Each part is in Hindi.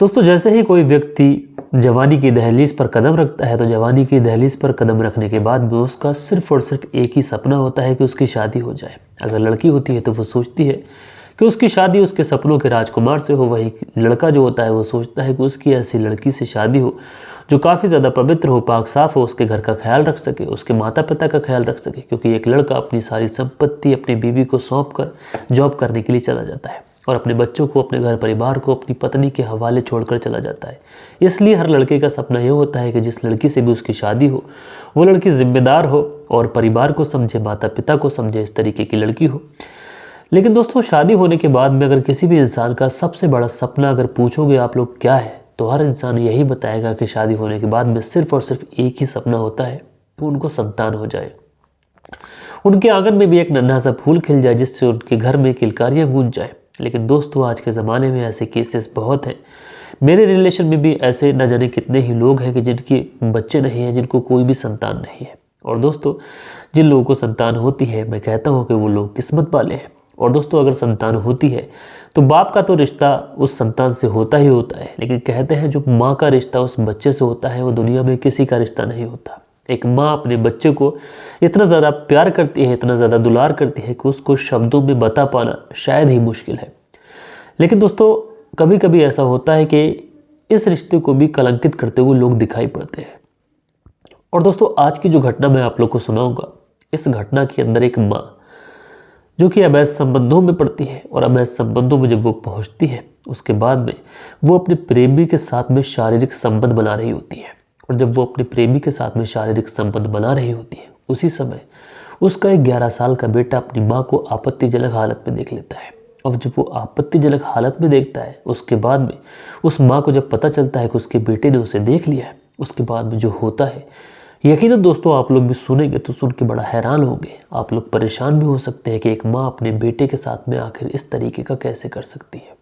दोस्तों जैसे ही कोई व्यक्ति जवानी की दहलीज पर कदम रखता है तो जवानी की दहलीज पर कदम रखने के बाद में उसका सिर्फ और सिर्फ एक ही सपना होता है कि उसकी शादी हो जाए। अगर लड़की होती है तो वो सोचती है कि उसकी शादी उसके सपनों के राजकुमार से हो। वही लड़का जो होता है वो सोचता है कि उसकी ऐसी लड़की से शादी हो जो काफ़ी ज़्यादा पवित्र हो, पाक साफ हो, उसके घर का ख्याल रख सके, उसके माता पिता का ख्याल रख सके। क्योंकि एक लड़का अपनी सारी संपत्ति अपनी बीवी को सौंप कर जॉब करने के लिए चला जाता है और अपने बच्चों को, अपने घर परिवार को अपनी पत्नी के हवाले छोड़कर चला जाता है। इसलिए हर लड़के का सपना ये होता है कि जिस लड़की से भी उसकी शादी हो वो लड़की जिम्मेदार हो और परिवार को समझे, माता पिता को समझे, इस तरीके की लड़की हो। लेकिन दोस्तों शादी होने के बाद में अगर किसी भी इंसान का सबसे बड़ा सपना अगर पूछोगे आप लोग क्या है, तो हर इंसान यही बताएगा कि शादी होने के बाद में सिर्फ और सिर्फ एक ही सपना होता है कि उनको संतान हो जाए, उनके आंगन में भी एक नन्हा सा फूल खिल जाए जिससे उनके घर में किलकारियाँ गूंज जाए। लेकिन दोस्तों आज के ज़माने में ऐसे केसेस बहुत हैं। मेरे रिलेशन में भी ऐसे न जाने कितने ही लोग हैं कि जिनके बच्चे नहीं हैं, जिनको कोई भी संतान नहीं है। और दोस्तों जिन लोगों को संतान होती है मैं कहता हूँ कि वो लोग किस्मत वाले हैं। और दोस्तों अगर संतान होती है तो बाप का तो रिश्ता उस संतान से होता ही होता है, लेकिन कहते हैं जो माँ का रिश्ता उस बच्चे से होता है वो दुनिया में किसी का रिश्ता नहीं होता। एक माँ अपने बच्चे को इतना ज़्यादा प्यार करती है, इतना ज़्यादा दुलार करती है कि उसको शब्दों में बता पाना शायद ही मुश्किल है। लेकिन दोस्तों कभी कभी ऐसा होता है कि इस रिश्ते को भी कलंकित करते हुए लोग दिखाई पड़ते हैं। और दोस्तों आज की जो घटना मैं आप लोग को सुनाऊंगा, इस घटना के अंदर एक माँ जो कि अवैध संबंधों में पड़ती है और अवैध संबंधों में जब वो पहुंचती है उसके बाद में वो अपने प्रेमी के साथ में शारीरिक संबंध बना रही होती है। और जब वो अपने प्रेमी के साथ में शारीरिक संबंध बना रही होती है उसी समय उसका एक 11 साल का बेटा अपनी माँ को आपत्तिजनक हालत में देख लेता है। और जब वो आपत्तिजनक हालत में देखता है उसके बाद में उस माँ को जब पता चलता है कि उसके बेटे ने उसे देख लिया है, उसके बाद में जो होता है यकीनन दोस्तों आप लोग भी सुनेंगे तो सुन के बड़ा हैरान होंगे। आप लोग परेशान भी हो सकते हैं कि एक माँ अपने बेटे के साथ में आखिर इस तरीके का कैसे कर सकती है।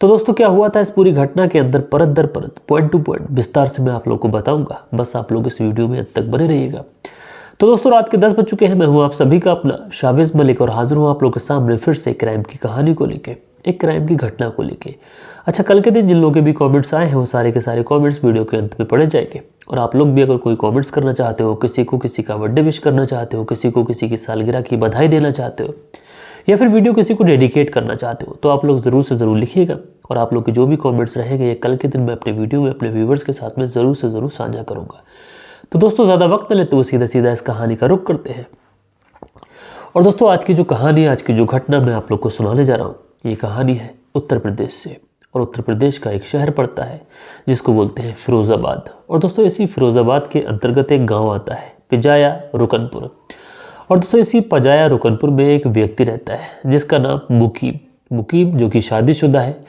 तो दोस्तों क्या हुआ था इस पूरी घटना के अंदर परत दर परत, पॉइंट टू पॉइंट विस्तार से मैं आप लोग को बताऊंगा। बस आप लोग इस वीडियो में अंत तक बने रहिएगा। तो दोस्तों रात के 10 बज चुके हैं। मैं हूं आप सभी का अपना शाविज मलिक और हाजिर हूं आप लोग के सामने फिर से क्राइम की कहानी को लेके, एक क्राइम की घटना को लेके। अच्छा कल के दिन जिन लोगों के भी कमेंट्स आए हैं वो सारे के सारे कमेंट्स वीडियो के अंत में पढ़े जाएंगे। और आप लोग भी अगर कोई कमेंट्स करना चाहते हो, किसी को किसी का बर्थडे विश करना चाहते हो, किसी को किसी की सालगिरह की बधाई देना चाहते हो या फिर वीडियो किसी को डेडिकेट करना चाहते हो तो आप लोग ज़रूर से ज़रूर लिखिएगा। और आप लोग के जो भी कमेंट्स रहेंगे ये कल के दिन मैं अपने वीडियो में अपने व्यूवर्स के साथ में ज़रूर से ज़रूर साझा करूँगा। तो दोस्तों ज़्यादा वक्त न लेते हुए सीधा सीधा इस कहानी का रुख करते हैं। और दोस्तों आज की जो कहानी, आज की जो घटना मैं आप लोग को सुनाने जा रहा हूँ ये कहानी है उत्तर प्रदेश से। और उत्तर प्रदेश का एक शहर पड़ता है जिसको बोलते हैं फिरोज़ाबाद। और दोस्तों इसी फिरोज़ाबाद के अंतर्गत एक गाँव आता है पिजाया रुकनपुर। और दोस्तों इसी पजाया रुकनपुर में एक व्यक्ति रहता है जिसका नाम मुकीम जो कि शादीशुदा है,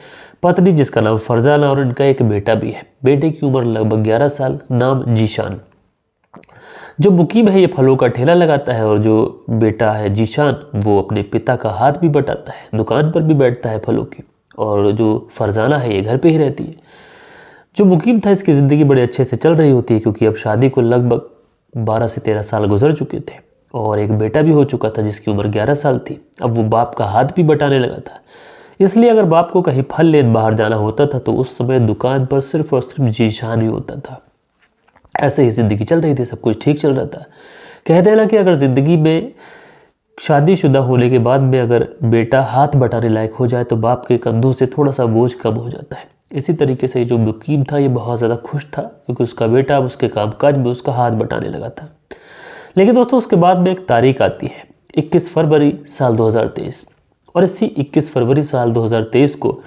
पत्नी जिसका नाम फरजाना और इनका एक बेटा भी है। बेटे की उम्र लगभग 11 साल, नाम जीशान। जो मुकीम है ये फलों का ठेला लगाता है और जो बेटा है जीशान वो अपने पिता का हाथ भी बटाता है, दुकान पर भी बैठता है फलों की। और जो फरजाना है ये घर पे ही रहती है। जो मुकीम था इसकी ज़िंदगी बड़े अच्छे से चल रही होती है क्योंकि अब शादी को लगभग 12 से 13 साल गुजर चुके थे और एक बेटा भी हो चुका था जिसकी उम्र 11 साल थी। अब वो बाप का हाथ भी बटाने लगा था, इसलिए अगर बाप को कहीं फल लेने बाहर जाना होता था तो उस समय दुकान पर सिर्फ और सिर्फ जीशान ही होता था। ऐसे ही ज़िंदगी चल रही थी, सब कुछ ठीक चल रहा था। कहते हैं ना कि अगर ज़िंदगी में शादीशुदा होने के बाद में अगर बेटा हाथ बटाने लायक हो जाए तो बाप के कंधों से थोड़ा सा बोझ कम हो जाता है। इसी तरीके से जो मुकीम था ये बहुत ज़्यादा खुश था क्योंकि उसका बेटा अब उसके कामकाज में उसका हाथ बटाने लगा था। लेकिन दोस्तों उसके बाद में एक तारीख आती है 21 फरवरी साल 2023। और इसी 21 फरवरी साल 2023 को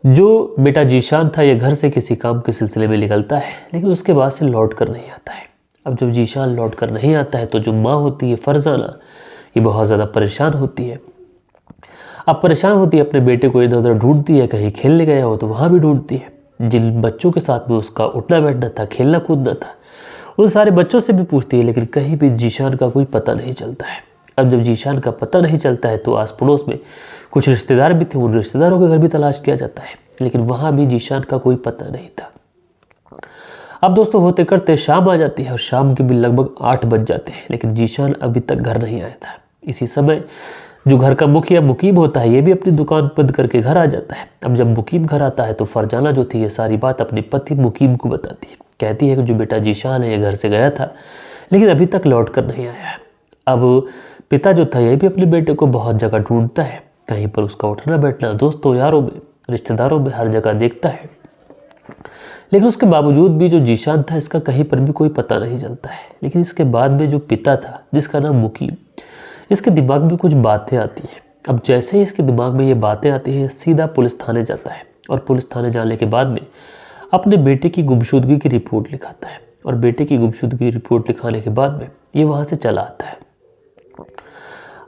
जो बेटा जीशान था ये घर से किसी काम के सिलसिले में निकलता है, लेकिन उसके बाद से लौट कर नहीं आता है। अब जब जीशान लौट कर नहीं आता है तो जो माँ होती है फरजाना ये बहुत ज़्यादा परेशान होती है। अब परेशान होती है, अपने बेटे को इधर उधर ढूंढती है, कहीं खेलने गया हो तो वहाँ भी ढूंढती है। जिन बच्चों के साथ में उसका उठना बैठना था, खेलना कूदना था, उन सारे बच्चों से भी पूछती है, लेकिन कहीं भी जीशान का कोई पता नहीं चलता है। अब जब जीशान का पता नहीं चलता है तो आस पड़ोस में कुछ रिश्तेदार भी थे, उन रिश्तेदारों के घर भी तलाश किया जाता है, लेकिन वहाँ भी जीशान का कोई पता नहीं था। अब दोस्तों होते करते शाम आ जाती है और शाम के भी लगभग 8 बज जाते हैं, लेकिन जीशान अभी तक घर नहीं आया था। इसी समय जो घर का मुखिया मुकीम होता है ये भी अपनी दुकान बंद करके घर आ जाता है। अब जब मुकीम घर आता है तो फरजाना जो थी ये सारी बात अपने पति मुकीम को बताती है। कहती है कि जो बेटा जीशान है ये घर से गया था लेकिन अभी तक लौट कर नहीं आया है। अब पिता जो था ये भी अपने बेटे को बहुत जगह ढूंढता है, कहीं पर उसका उठना बैठना दोस्तों यारों में रिश्तेदारों में हर जगह देखता है, लेकिन उसके बावजूद भी जो जीशान था इसका कहीं पर भी कोई पता नहीं चलता है। लेकिन इसके बाद में जो पिता था जिसका नाम मुकीम, इसके दिमाग में कुछ बातें आती हैं। अब जैसे ही इसके दिमाग में ये बातें आती हैं सीधा पुलिस थाने जाता है और पुलिस थाने जाने के बाद में अपने बेटे की गुमशुदगी की रिपोर्ट लिखाता है और बेटे की गुमशुदगी की रिपोर्ट लिखाने के बाद में ये वहाँ से चला आता है।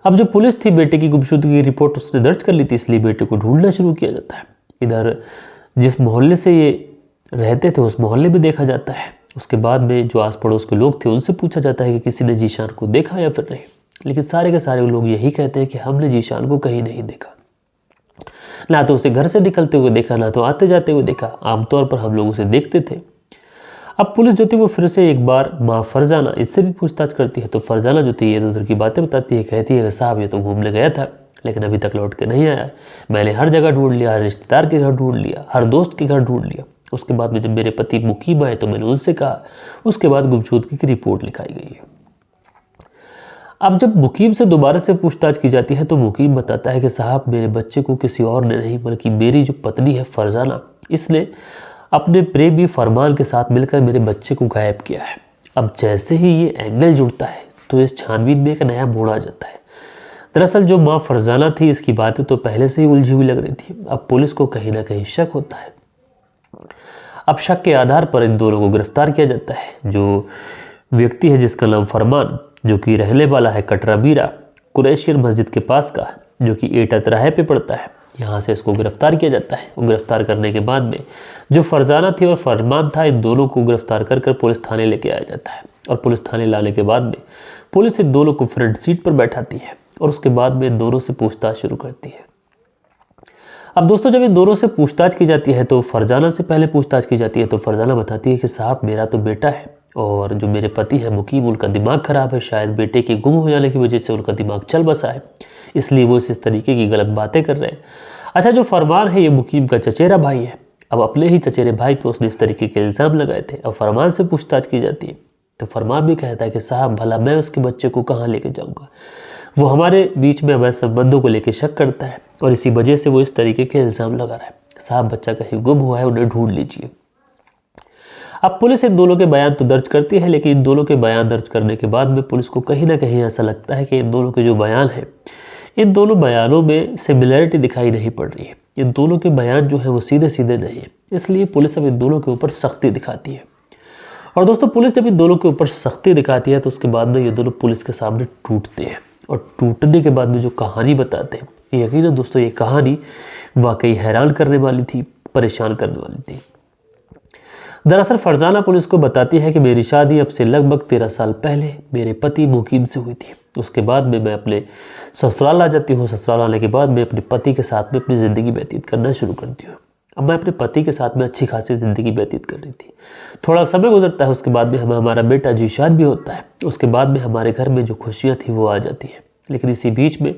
अब जो पुलिस थी बेटे की गुमशुदगी की रिपोर्ट उसने दर्ज कर ली थी, इसलिए बेटे को ढूंढना शुरू किया जाता है। इधर जिस मोहल्ले से ये रहते थे उस मोहल्ले में देखा जाता है। उसके बाद में जो आस पड़ोस के लोग थे उनसे पूछा जाता है कि किसी ने जीशान को देखा या फिर नहीं, लेकिन सारे के सारे लोग यही कहते हैं कि हमने जीशान को कहीं नहीं देखा, ना तो उसे घर से निकलते हुए देखा ना तो आते जाते हुए देखा। आमतौर पर हम लोग उसे देखते थे। अब पुलिस जो थी वो फिर से एक बार माँ फरजाना इससे भी पूछताछ करती है, तो फरजाना जो थी ये इधर की बातें बताती है। कहती है कि साहब ये तो घूमने गया था लेकिन अभी तक लौट के नहीं आया। मैंने हर जगह ढूंढ लिया, हर रिश्तेदार के घर ढूंढ लिया, हर दोस्त के घर ढूंढ लिया। उसके बाद में जब मेरे पति मुकीम आए तो मैंने उनसे कहा, उसके बाद गुमशुदगी की रिपोर्ट लिखाई गई है। अब जब मुकीम से दोबारा से पूछताछ की जाती है तो मुकीम बताता है कि साहब मेरे बच्चे को किसी और ने नहीं बल्कि मेरी जो पत्नी है फरजाना, इसने अपने प्रेमी फरमान के साथ मिलकर मेरे बच्चे को गायब किया है। अब जैसे ही ये एंगल जुड़ता है तो इस छानबीन में एक नया मोड़ आ जाता है। दरअसल जो माँ फरजाना थी इसकी बातें तो पहले से ही उलझी हुई लग रही थी। अब पुलिस को कहीं ना कहीं शक होता है। अब शक के आधार पर इन दोनों को गिरफ्तार किया जाता है। जो व्यक्ति है जिसका नाम फरमान, जो कि रहने वाला है कटरा बीरा कुरैशियन मस्जिद के पास का, जो कि एटा तिराहे पे पड़ता है, यहाँ से इसको गिरफ्तार किया जाता है। और गिरफ्तार करने के बाद में जो फरजाना थी और फरमान था इन दोनों को गिरफ्तार कर पुलिस थाने लेके आया जाता है। और पुलिस थाने लाने के बाद में पुलिस इन दोनों को फ्रंट सीट पर बैठाती है और उसके बाद में इन दोनों से पूछताछ शुरू करती है। अब दोस्तों जब इन दोनों से पूछताछ की जाती है तो फरजाना से पहले पूछताछ की जाती है तो फरजाना बताती है कि साहब मेरा तो बेटा है और जो मेरे पति है मुकीम उनका दिमाग ख़राब है, शायद बेटे के गुम हो जाने की वजह से उनका दिमाग चल बसा है, इसलिए वो इस तरीके की गलत बातें कर रहे हैं। अच्छा जो फरमान है ये मुकीम का चचेरा भाई है। अब अपने ही चचेरे भाई पे उसने इस तरीके के इल्ज़ाम लगाए थे। अब फरमान से पूछताछ की जाती है तो फरमान भी कहता है कि साहब भला मैं उसके बच्चे को कहाँ लेके जाऊँगा, वो हमारे बीच में अवैध संबंधों को लेकर शक करता है और इसी वजह से वो इस तरीके के इल्ज़ाम लगा रहा है। साहब बच्चा कहीं गुम हुआ है, उन्हें ढूंढ लीजिए। अब पुलिस इन दोनों के बयान तो दर्ज करती है, लेकिन इन दोनों के बयान दर्ज करने के बाद में पुलिस को कहीं ना कहीं ऐसा लगता है कि इन दोनों के जो बयान हैं इन दोनों बयानों में सिमिलरिटी दिखाई नहीं पड़ रही है। इन दोनों के बयान जो है वो सीधे सीधे नहीं है, इसलिए पुलिस अब इन दोनों के ऊपर सख्ती दिखाती है। और दोस्तों पुलिस जब इन दोनों के ऊपर सख्ती दिखाती है तो उसके बाद में ये दोनों पुलिस के सामने टूटते हैं और टूटने के बाद में जो कहानी बताते हैं, यकीनन दोस्तों ये कहानी वाकई हैरान करने वाली थी, परेशान करने वाली थी। दरअसल फरजाना पुलिस को बताती है कि मेरी शादी अब से लगभग 13 साल पहले मेरे पति मुकीम से हुई थी। उसके बाद में मैं अपने ससुराल आ जाती हूँ। ससुराल आने के बाद मैं अपने पति के साथ में अपनी ज़िंदगी व्यतीत करना शुरू करती हूँ। अब मैं अपने पति के साथ में अच्छी खासी ज़िंदगी व्यतीत कर रही थी। थोड़ा समय गुजरता है, उसके बाद में हमारा बेटा जीशान भी होता है। उसके बाद में हमारे घर में जो खुशियाँ थी वो आ जाती है। लेकिन इसी बीच में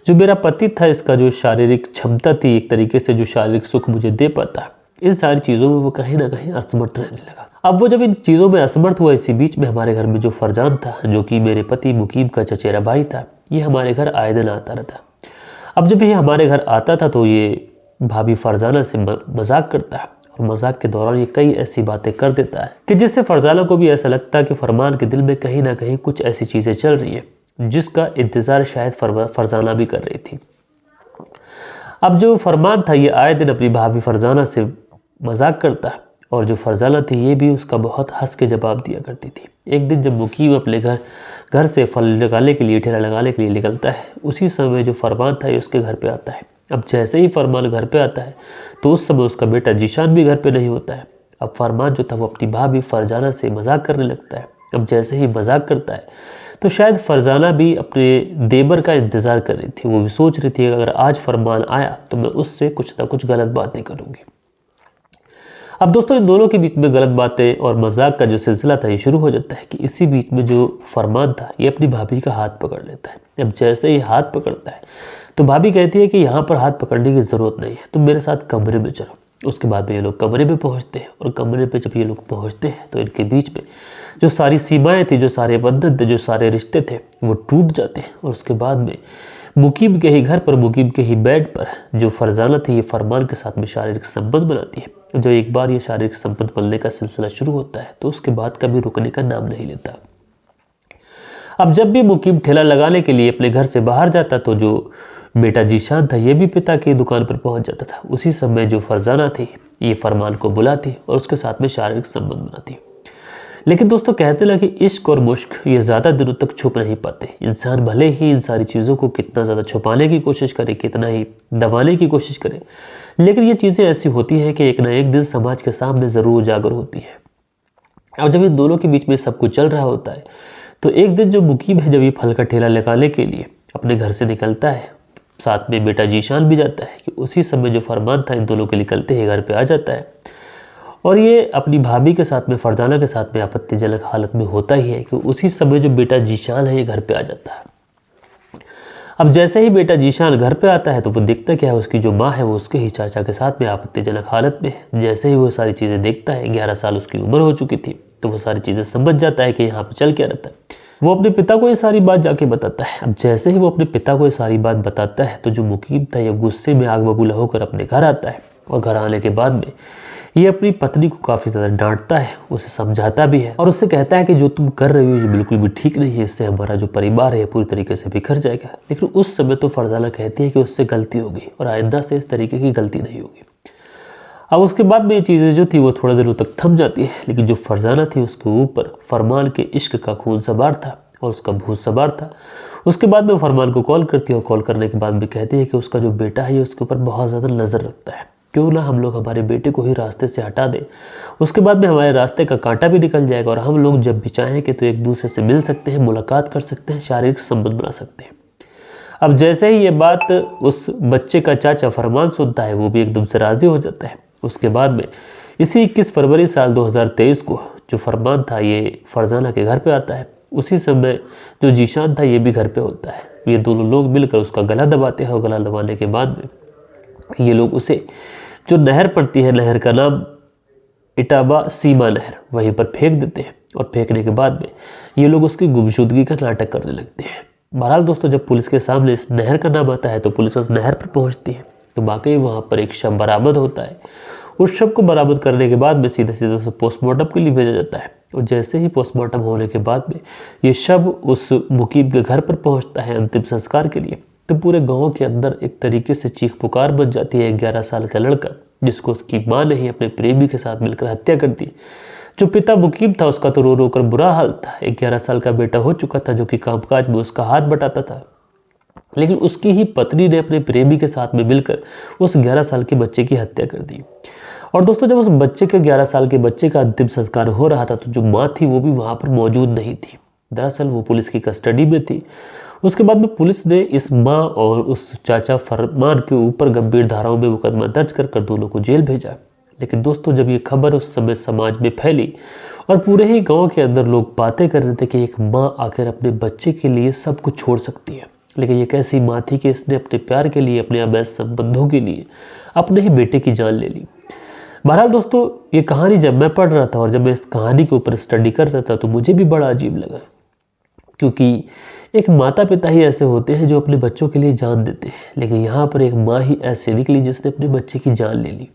जो मेरा पति था इसका जो शारीरिक क्षमता थी, एक तरीके से जो शारीरिक सुख मुझे दे पाता है, इन सारी चीज़ों में वो कहीं ना कहीं असमर्थ रहने लगा। अब वो जब इन चीज़ों में असमर्थ हुआ, इसी बीच में हमारे घर में जो फरजान था, जो कि मेरे पति मुकीम का चचेरा भाई था, ये हमारे घर आए दिन आता रहता। अब जब ये हमारे घर आता था तो ये भाभी फरजाना से मजाक करता है और मजाक के दौरान ये कई ऐसी बातें कर देता है कि जिससे फरजाना को भी ऐसा लगता है कि फरमान के दिल में कहीं ना कहीं कुछ ऐसी चीज़ें चल रही है जिसका इंतज़ार शायद फरजाना भी कर रही थी। अब जो फरमान था ये आए दिन अपनी भाभी फरजाना से मजाक करता है और जो फरजाना थी ये भी उसका बहुत हंस के जवाब दिया करती थी। एक दिन जब मुकीम अपने घर से फल लगाने के लिए, ठेला लगाने के लिए निकलता है, उसी समय जो फरमान था ये उसके घर पे आता है। अब जैसे ही फरमान घर पे आता है तो उस समय उसका बेटा जीशान भी घर पे नहीं होता है। अब फरमान जो था वो अपनी भाभी फरजाना से मजाक करने लगता है। अब जैसे ही मजाक करता है तो शायद फरजाना भी अपने देवर का इंतज़ार कर रही थी। वो भी सोच रही थी कि अगर आज फरमान आया तो मैं उससे कुछ ना कुछ गलत बातें करूँगी। अब दोस्तों इन दोनों के बीच में गलत बातें और मजाक का जो सिलसिला था ये शुरू हो जाता है कि इसी बीच में जो फरमान था ये अपनी भाभी का हाथ पकड़ लेता है। अब जैसे ही हाथ पकड़ता है तो भाभी कहती है कि यहाँ पर हाथ पकड़ने की ज़रूरत नहीं है, तुम मेरे साथ कमरे में चलो। उसके बाद में ये लोग कमरे में पहुँचते हैं और कमरे पे जब ये लोग पहुँचते हैं तो इनके बीच में जो सारी सीमाएँ थी, जो सारे बंधन थे, जो सारे रिश्ते थे वो टूट जाते हैं। और उसके बाद में मुकीम के ही घर पर, मुकीम के ही बेड पर जो फरजाना थी ये फरमान के साथ में शारीरिक संबंध बनाती है। जो एक बार ये शारीरिक संबंध बनने का सिलसिला शुरू होता है तो उसके बाद कभी रुकने का नाम नहीं लेता। अब जब भी मुकीम ठेला लगाने के लिए अपने घर से बाहर जाता तो जो बेटा जीशान था ये भी पिता की दुकान पर पहुंच जाता था। उसी समय जो फरजाना थी ये फरमान को बुलाती और उसके साथ में शारीरिक संबंध बनाती। लेकिन दोस्तों कहते ना कि इश्क और मुश्क ये ज़्यादा दिनों तक छुप नहीं पाते। इंसान भले ही इन सारी चीज़ों को कितना ज़्यादा छुपाने की कोशिश करे, कितना ही दबाने की कोशिश करे, लेकिन ये चीज़ें ऐसी होती हैं कि एक ना एक दिन समाज के सामने ज़रूर उजागर होती है। अब जब इन दोनों के बीच में सब कुछ चल रहा होता है तो एक दिन जो मुकीम है जब ये फल का ठेला लगाने के लिए अपने घर से निकलता है, साथ में बेटा जीशान भी जाता है, कि उसी समय जो फरमान था इन दोनों के निकलते ही घर पे आ जाता है और ये अपनी भाभी के साथ में, फरजाना के साथ में आपत्तिजनक हालत में होता ही है कि उसी समय जो बेटा जीशान है ये घर पे आ जाता है। अब जैसे ही बेटा जीशान घर पे आता है तो वो देखता क्या है, उसकी जो माँ है वो उसके ही चाचा के साथ में आपत्तिजनक हालत में है। जैसे ही वो सारी चीज़ें देखता है, 11 साल उसकी उम्र हो चुकी थी, तो वो सारी चीज़ें समझ जाता है कि यहाँ पे चल क्या रहता है। वो अपने पिता को ये सारी बात जाके बताता है। अब जैसे ही वो अपने पिता को ये सारी बात बताता है तो जो मुकीम था ये गुस्से में आग बबूला होकर अपने घर आता है और घर आने के बाद में ये अपनी पत्नी को काफ़ी ज़्यादा डांटता है, उसे समझाता भी है और उससे कहता है कि जो तुम कर रही हो ये बिल्कुल भी ठीक नहीं है, इससे हमारा जो परिवार है पूरी तरीके से बिखर जाएगा। लेकिन उस समय तो फरजाना कहती है कि उससे गलती हो गई और आइंदा से इस तरीके की गलती नहीं होगी। अब उसके बाद में ये चीज़ें जो थी वो थोड़े दिनों तक थम जाती है, लेकिन जो फरजाना थी उसके ऊपर फरमान के इश्क का खून सवार था और उसका भूत सवार था। उसके बाद में फरमान को कॉल करती है और कॉल करने के बाद भी कहती है कि उसका जो बेटा है उसके ऊपर बहुत ज़्यादा नज़र रखता है, क्यों ना हम लोग हमारे बेटे को ही रास्ते से हटा दें, उसके बाद में हमारे रास्ते का कांटा भी निकल जाएगा और हम लोग जब भी चाहें कि तो एक दूसरे से मिल सकते हैं, मुलाकात कर सकते हैं, शारीरिक संबंध बना सकते हैं। अब जैसे ही ये बात उस बच्चे का चाचा फरमान सुनता है वो भी एकदम से राज़ी हो जाता है। उसके बाद में इसी 21 फरवरी साल 2023 को जो फरमान था ये फरजाना के घर पे आता है। उसी समय जो जीशान था ये भी घर पे होता है। ये दोनों लोग मिलकर उसका गला दबाते हैं और गला दबाने के बाद में ये लोग उसे जो नहर पड़ती है, नहर का नाम इटाबा सीमा नहर, वहीं पर फेंक देते हैं और फेंकने के बाद में ये लोग उसकी गुमशुदगी का नाटक करने लगते हैं। बहरहाल दोस्तों जब पुलिस के सामने इस नहर का नाम आता है तो पुलिस उस नहर पर पहुंचती है तो वाकई वहाँ पर एक शव बरामद होता है। उस शव को बरामद करने के बाद में सीधे सीधे उसे पोस्टमार्टम के लिए भेजा जाता है और जैसे ही पोस्टमार्टम होने के बाद में ये शव उस मुकीम के घर पर पहुंचता है अंतिम संस्कार के लिए, तो पूरे गांव के अंदर एक तरीके से चीख पुकार बच जाती है। 11 साल का लड़का जिसको उसकी माँ ने ही अपने प्रेमी के साथ मिलकर हत्या कर दी। जो पिता मुकीम था उसका तो रो रो कर बुरा हाल था। एक 11 साल का बेटा हो चुका था जो कि कामकाज में उसका हाथ बटाता था, लेकिन उसकी ही पत्नी ने अपने प्रेमी के साथ में मिलकर उस 11 साल के बच्चे की हत्या कर दी। और दोस्तों जब उस बच्चे के 11 साल के बच्चे का अंतिम संस्कार हो रहा था तो जो माँ थी वो भी वहाँ पर मौजूद नहीं थी। दरअसल वो पुलिस की कस्टडी में थी। उसके बाद में पुलिस ने इस माँ और उस चाचा फरमान के ऊपर गंभीर धाराओं में मुकदमा दर्ज कर दोनों को जेल भेजा। लेकिन दोस्तों जब ये खबर उस समय समाज में फैली और पूरे ही गांव के अंदर लोग बातें कर रहे थे कि एक माँ आखिर अपने बच्चे के लिए सब कुछ छोड़ सकती है, लेकिन ये कैसी माँ थी कि इसने अपने प्यार के लिए, अपने अवैध संबंधों के लिए अपने ही बेटे की जान ले ली। बहरहाल दोस्तों ये कहानी जब मैं पढ़ रहा था और जब मैं इस कहानी के ऊपर स्टडी कर रहा था तो मुझे भी बड़ा अजीब लगा, क्योंकि एक माता पिता ही ऐसे होते हैं जो अपने बच्चों के लिए जान देते हैं, लेकिन यहाँ पर एक माँ ही ऐसी निकली जिसने अपने बच्चे की जान ले ली।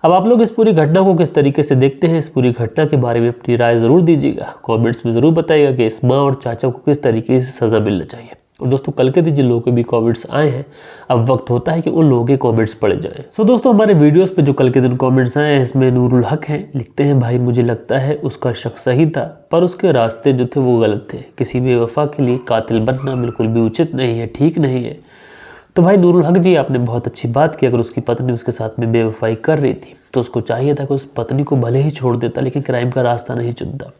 अब आप लोग इस पूरी घटना को किस तरीके से देखते हैं, इस पूरी घटना के बारे में अपनी राय ज़रूर दीजिएगा, कमेंट्स में ज़रूर बताइएगा कि इस माँ और चाचा को किस तरीके से सज़ा मिलना चाहिए। और दोस्तों कल के दिन जिन लोगों के भी कमेंट्स आए हैं अब वक्त होता है कि उन लोगों के कमेंट्स पढ़े जाएं। सो दोस्तों हमारे वीडियोस पे जो कल के दिन कमेंट्स आए हैं इसमें नूरुल हक हैं, लिखते हैं भाई मुझे लगता है उसका शक सही था पर उसके रास्ते जो थे वो गलत थे। किसी बेवफा के लिए कातिल बनना बिल्कुल भी उचित नहीं है, ठीक नहीं है। तो भाई नूरुल हक जी आपने बहुत अच्छी बात की। अगर उसकी पत्नी उसके साथ में बेवफाई कर रही थी तो उसको चाहिए था कि उस पत्नी को भले ही छोड़ देता लेकिन क्राइम का रास्ता नहीं चुनता।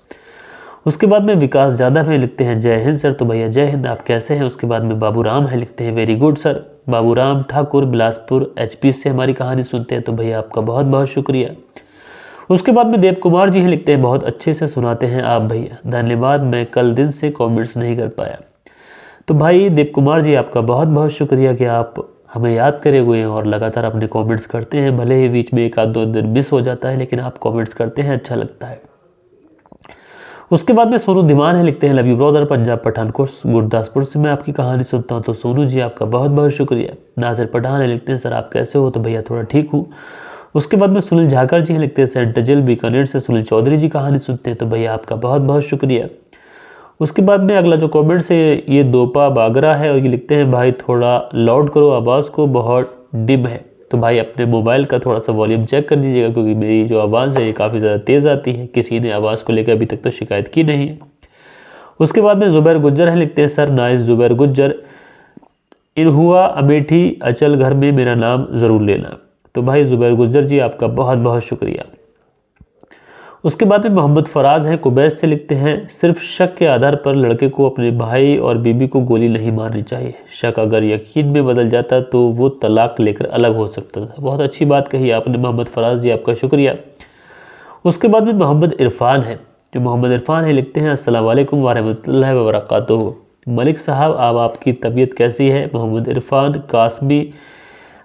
उसके बाद में विकास ज़्यादा में लिखते हैं जय हिंद सर। तो भैया जय हिंद, आप कैसे हैं। उसके बाद में बाबू राम है, लिखते हैं very good sir. Babu Ram Thakur Bilaspur HP से हमारी कहानी सुनते हैं, तो भैया आपका बहुत बहुत शुक्रिया। उसके बाद में देव कुमार जी हैं, लिखते हैं बहुत अच्छे से सुनाते हैं आप भैया, धन्यवाद, मैं कल दिन से कमेंट्स नहीं कर पाया। तो भाई देव कुमार जी आपका बहुत बहुत शुक्रिया कि आप हमें याद करे हुए हैं और लगातार अपने कमेंट्स करते हैं। भले ही बीच में एक आध दो दिन मिस हो जाता है, लेकिन आप कमेंट्स करते हैं, अच्छा लगता है। उसके बाद में सोनू धीमान है, लिखते हैं love you brother, Punjab Pathankot Gurdaspur से मैं आपकी कहानी सुनता हूँ। तो सोनू जी आपका बहुत बहुत शुक्रिया। नासिर पठान है, लिखते हैं सर आप कैसे हो? तो भैया थोड़ा ठीक हूँ। उसके बाद में सुनील झाकर जी हैं, लिखते हैं सेंट जेल बीकानेर से सुनील चौधरी जी कहानी सुनते हैं। तो भैया आपका बहुत बहुत शुक्रिया। उसके बाद में अगला जो कमेंट्स है ये दोपा बागरा है और ये लिखते हैं भाई थोड़ा लाउड करो आवाज़ को, बहुत डिम है। तो भाई अपने मोबाइल का थोड़ा सा वॉल्यूम चेक कर दीजिएगा, क्योंकि मेरी जो आवाज़ है ये काफ़ी ज़्यादा तेज़ आती है। किसी ने आवाज़ को लेकर अभी तक तो शिकायत की नहीं है। उसके बाद में ज़ुबैर गुज्जर है, लिखते हैं सर नाइस ज़ुबैर गुज्जर, इन हुआ अमेठी अचल घर में मेरा नाम ज़रूर लेना। तो भाई ज़ुबैर गुज्जर जी आपका बहुत बहुत शुक्रिया। उसके बाद में मोहम्मद फराज हैं कुबैस से, लिखते हैं सिर्फ शक के आधार पर लड़के को अपने भाई और बीबी को गोली नहीं मारनी चाहिए। शक अगर यकीन में बदल जाता तो वो तलाक लेकर अलग हो सकता था। बहुत अच्छी बात कही आपने मोहम्मद फराज जी, आपका शुक्रिया। उसके बाद में मोहम्मद इरफान है, जो मोहम्मद इरफान है लिखते हैं अस्सलाम वालेकुम वरहमतुल्लाहि वबरकातुहू। मलिक साहब अब आपकी तबीयत कैसी है? मोहम्मद इरफान कासमी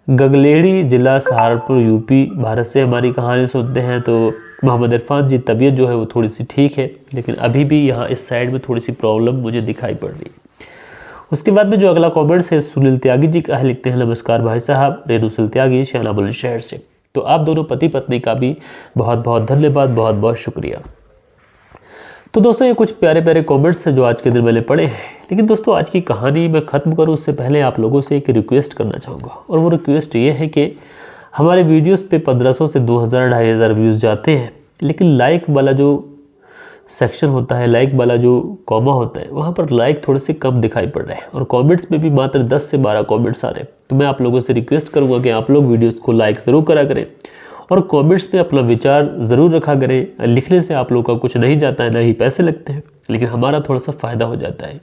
गगलेड़ी ज़िला सहारनपुर यूपी भारत से हमारी कहानी सुनते हैं। तो मोहम्मद इरफान जी तबीयत जो है वो थोड़ी सी ठीक है, लेकिन अभी भी यहाँ इस साइड में थोड़ी सी प्रॉब्लम मुझे दिखाई पड़ रही है। उसके बाद में जो अगला कमेंट्स है सुनील त्यागी जी का है, लिखते हैं नमस्कार भाई साहब, रेणु सुनील त्यागी श्याना बुलंदशहर से। तो आप दोनों पति पत्नी का भी बहुत बहुत धन्यवाद, बहुत बहुत शुक्रिया। तो दोस्तों ये कुछ प्यारे प्यारे कमेंट्स हैं जो आज के दिन मैंने पढ़े हैं। लेकिन दोस्तों आज की कहानी मैं ख़त्म करूँ उससे पहले आप लोगों से एक रिक्वेस्ट करना चाहूँगा, और वो रिक्वेस्ट ये है कि हमारे वीडियोस पे 1500 से 2000 2500 व्यूज़ जाते हैं, लेकिन लाइक वाला जो सेक्शन होता है, लाइक वाला जो कॉमा होता है, वहाँ पर लाइक थोड़े से कम दिखाई पड़ रहे हैं और कमेंट्स में भी मात्र 10 से 12 कमेंट्स आ रहे हैं। तो मैं आप लोगों से रिक्वेस्ट करूँगा कि आप लोग वीडियोज़ को लाइक ज़रूर करा करें और कमेंट्स में अपना विचार ज़रूर रखा करें। लिखने से आप लोग का कुछ नहीं जाता है, ना ही पैसे लगते हैं, लेकिन हमारा थोड़ा सा फ़ायदा हो जाता है।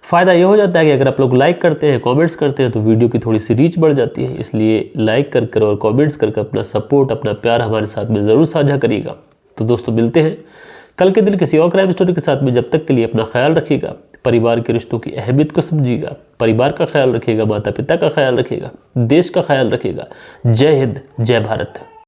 फ़ायदा ये हो जाता है कि अगर आप लोग लाइक करते हैं, कमेंट्स करते हैं, तो वीडियो की थोड़ी सी रीच बढ़ जाती है। इसलिए लाइक कर कर और कमेंट्स करके अपना सपोर्ट, अपना प्यार हमारे साथ में ज़रूर साझा करिएगा। तो दोस्तों मिलते हैं कल के दिन किसी और क्राइम स्टोरी के साथ में। जब तक के लिए अपना ख्याल रखिएगा, परिवार के रिश्तों की अहमियत को समझिएगा, परिवार का ख्याल रखिएगा, माता पिता का ख्याल रखिएगा, देश का ख्याल रखिएगा। जय हिंद, जय भारत।